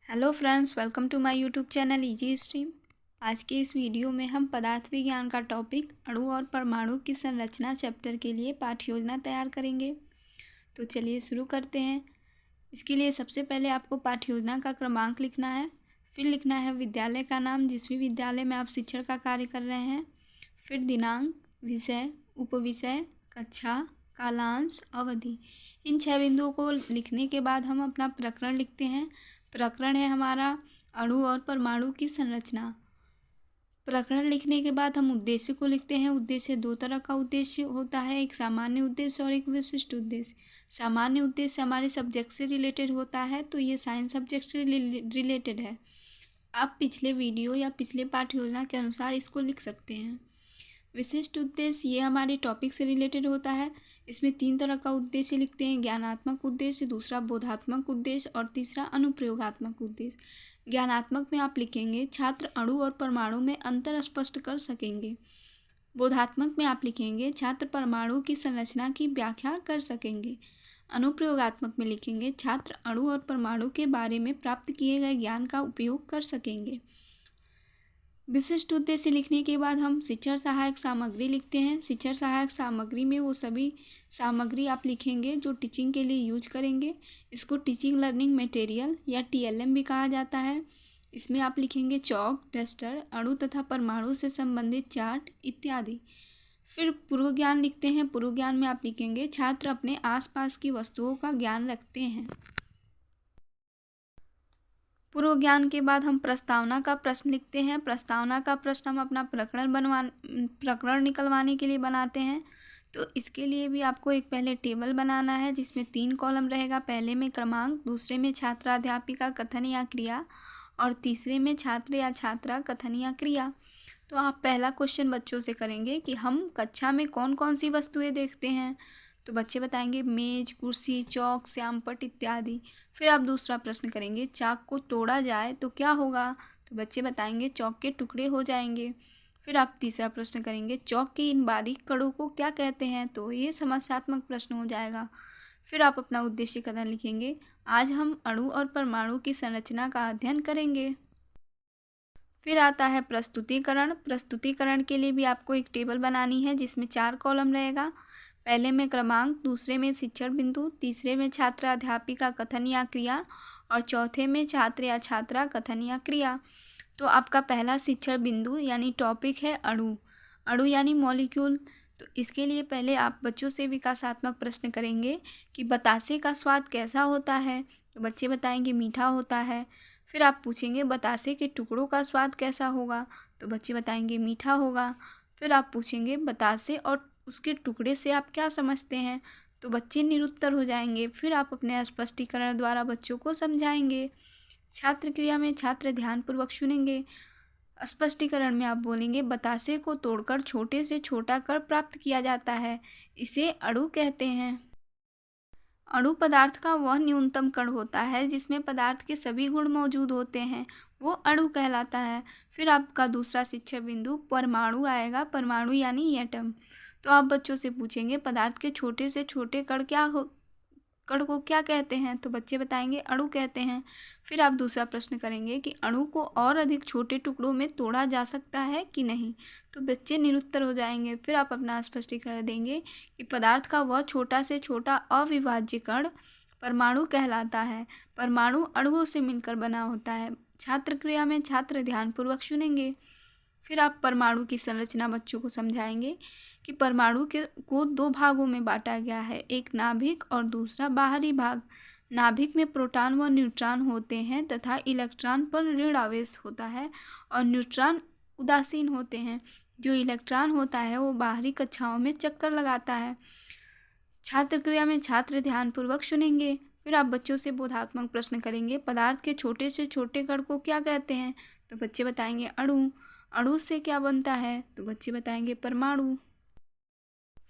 Hello friends, welcome to my YouTube channel easy stream. आज के इस वीडियो में हम पदार्थ विज्ञान का टॉपिक अणु और परमाणु की संरचना चैप्टर के लिए पाठ्य योजना तैयार करेंगे। तो चलिए शुरू करते हैं। इसके लिए सबसे पहले आपको पाठ्य योजना का क्रमांक लिखना है, फिर लिखना है विद्यालय का नाम जिस भी विद्यालय में आप शिक्षण का कार्य कर रहे हैं, फिर दिनांक, विषय, उपविषय, कक्षा, कालांश, अवधि। इन 6 बिंदुओं को लिखने के बाद हम अपना प्रकरण लिखते हैं। प्रकरण है हमारा अणु और परमाणु की संरचना। प्रकरण लिखने के बाद हम उद्देश्य को लिखते हैं। उद्देश्य दो तरह का उद्देश्य होता है, एक सामान्य उद्देश्य और एक विशिष्ट उद्देश्य। सामान्य उद्देश्य हमारे सब्जेक्ट से रिलेटेड होता है, तो ये साइंस सब्जेक्ट से रिलेटेड है। आप पिछले वीडियो या पिछले पाठ्य योजना के अनुसार इसको लिख सकते हैं। विशिष्ट उद्देश्य ये हमारे टॉपिक से रिलेटेड होता है। इसमें 3 तरह का उद्देश्य लिखते हैं, ज्ञानात्मक उद्देश्य, दूसरा बोधात्मक उद्देश्य और तीसरा अनुप्रयोगात्मक उद्देश्य। ज्ञानात्मक में आप लिखेंगे छात्र अणु और परमाणु में अंतर स्पष्ट कर सकेंगे। बोधात्मक में आप लिखेंगे छात्र परमाणु की संरचना की व्याख्या कर सकेंगे। अनुप्रयोगात्मक में लिखेंगे छात्र अणु और परमाणु के बारे में प्राप्त किए गए ज्ञान का उपयोग कर सकेंगे। विशिष्ट उद्देश्य लिखने के बाद हम शिक्षण सहायक सामग्री लिखते हैं। शिक्षण सहायक सामग्री में वो सभी सामग्री आप लिखेंगे जो टीचिंग के लिए यूज करेंगे। इसको टीचिंग लर्निंग मटेरियल या TLM भी कहा जाता है। इसमें आप लिखेंगे चौक, डस्टर, अणु तथा परमाणु से संबंधित चार्ट इत्यादि। फिर पूर्व ज्ञान लिखते हैं। पूर्व ज्ञान में आप लिखेंगे छात्र अपने आसपास की वस्तुओं का ज्ञान रखते हैं। पूर्व ज्ञान के बाद हम प्रस्तावना का प्रश्न लिखते हैं। प्रस्तावना का प्रश्न हम अपना प्रकरण निकलवाने के लिए बनाते हैं। तो इसके लिए भी आपको एक पहले टेबल बनाना है जिसमें 3 कॉलम रहेगा। पहले में क्रमांक, दूसरे में छात्र अध्यापिका कथन या क्रिया और तीसरे में छात्र या छात्रा कथन या क्रिया। तो आप पहला क्वेश्चन बच्चों से करेंगे कि हम कक्षा में कौन कौन सी वस्तुएं देखते हैं। तो बच्चे बताएंगे मेज, कुर्सी, चौक, श्यामपट्ट इत्यादि। फिर आप दूसरा प्रश्न करेंगे चाक को तोड़ा जाए तो क्या होगा। तो बच्चे बताएंगे चौक के टुकड़े हो जाएंगे। फिर आप तीसरा प्रश्न करेंगे चौक के इन बारीक कड़ों को क्या कहते हैं। तो ये समस्यात्मक प्रश्न हो जाएगा। फिर आप अपना उद्देश्य कथन लिखेंगे, आज हम अणु और परमाणु की संरचना का अध्ययन करेंगे। फिर आता है प्रस्तुतिकरण। प्रस्तुतिकरण के लिए भी आपको एक टेबल बनानी है जिसमें 4 कॉलम रहेगा। पहले में क्रमांक, दूसरे में शिक्षण बिंदु, तीसरे में छात्र अध्यापिका कथन या क्रिया और चौथे में छात्र या छात्रा कथन या क्रिया। तो आपका पहला शिक्षण बिंदु यानी टॉपिक है अणु। अणु यानी मॉलिक्यूल। तो इसके लिए पहले आप बच्चों से विकासात्मक प्रश्न करेंगे कि बतासे का स्वाद कैसा होता है। तो बच्चे बताएंगे मीठा होता है। फिर आप पूछेंगे बतासे के टुकड़ों का स्वाद कैसा होगा। तो बच्चे बताएंगे मीठा होगा। फिर आप पूछेंगे बतासे और उसके टुकड़े से आप क्या समझते हैं। तो बच्चे निरुत्तर हो जाएंगे। फिर आप अपने स्पष्टीकरण द्वारा बच्चों को समझाएंगे। छात्र क्रिया में छात्र ध्यानपूर्वक सुनेंगे। स्पष्टीकरण में आप बोलेंगे बतासे को तोड़कर छोटे से छोटा कर प्राप्त किया जाता है, इसे अणु कहते हैं। अणु पदार्थ का वह न्यूनतम कण होता है जिसमें पदार्थ के सभी गुण मौजूद होते हैं, वो अणु कहलाता है। फिर आपका दूसरा शिक्षण बिंदु परमाणु आएगा। परमाणु यानी एटम। तो आप बच्चों से पूछेंगे पदार्थ के छोटे से छोटे कण को क्या कहते हैं। तो बच्चे बताएंगे अणु कहते हैं। फिर आप दूसरा प्रश्न करेंगे कि अणु को और अधिक छोटे टुकड़ों में तोड़ा जा सकता है कि नहीं। तो बच्चे निरुत्तर हो जाएंगे। फिर आप अपना स्पष्टीकरण देंगे कि पदार्थ का वह छोटा से छोटा अविभाज्य कण परमाणु कहलाता है। परमाणु अणुओं से मिलकर बना होता है। छात्र क्रिया में छात्र ध्यानपूर्वक सुनेंगे। फिर आप परमाणु की संरचना बच्चों को समझाएंगे कि परमाणु को 2 भागों में बांटा गया है, एक नाभिक और दूसरा बाहरी भाग। नाभिक में प्रोटॉन व न्यूट्रॉन होते हैं तथा इलेक्ट्रॉन पर ऋण आवेश होता है और न्यूट्रॉन उदासीन होते हैं। जो इलेक्ट्रॉन होता है वो बाहरी कक्षाओं में चक्कर लगाता है। छात्र क्रिया में छात्र ध्यानपूर्वक सुनेंगे। फिर आप बच्चों से बोधात्मक प्रश्न करेंगे पदार्थ के छोटे से छोटे कण को क्या कहते हैं। तो बच्चे बताएंगे अणु। अणु से क्या बनता है। तो बच्चे बताएंगे परमाणु।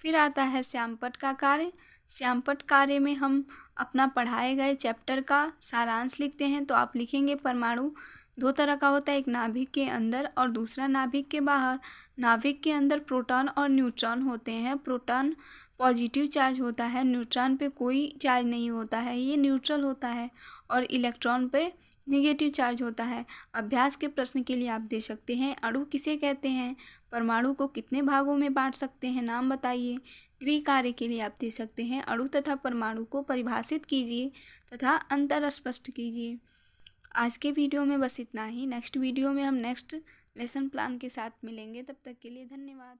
फिर आता है श्यामपट्ट का कार्य। श्यामपट्ट कार्य में हम अपना पढ़ाए गए चैप्टर का सारांश लिखते हैं। तो आप लिखेंगे परमाणु 2 तरह का होता है, एक नाभिक के अंदर और दूसरा नाभिक के बाहर। नाभिक के अंदर प्रोटॉन और न्यूट्रॉन होते हैं। प्रोटॉन पॉजिटिव चार्ज होता है, न्यूट्रॉन पे कोई चार्ज नहीं होता है, ये न्यूट्रल होता है। और इलेक्ट्रॉन पे नेगेटिव चार्ज होता है। अभ्यास के प्रश्न के लिए आप दे सकते हैं अणु किसे कहते हैं, परमाणु को कितने भागों में बांट सकते हैं, नाम बताइए। गृह कार्य के लिए आप दे सकते हैं अणु तथा परमाणु को परिभाषित कीजिए तथा अंतर स्पष्ट कीजिए। आज के वीडियो में बस इतना ही। नेक्स्ट वीडियो में हम नेक्स्ट लेसन प्लान के साथ मिलेंगे। तब तक के लिए धन्यवाद।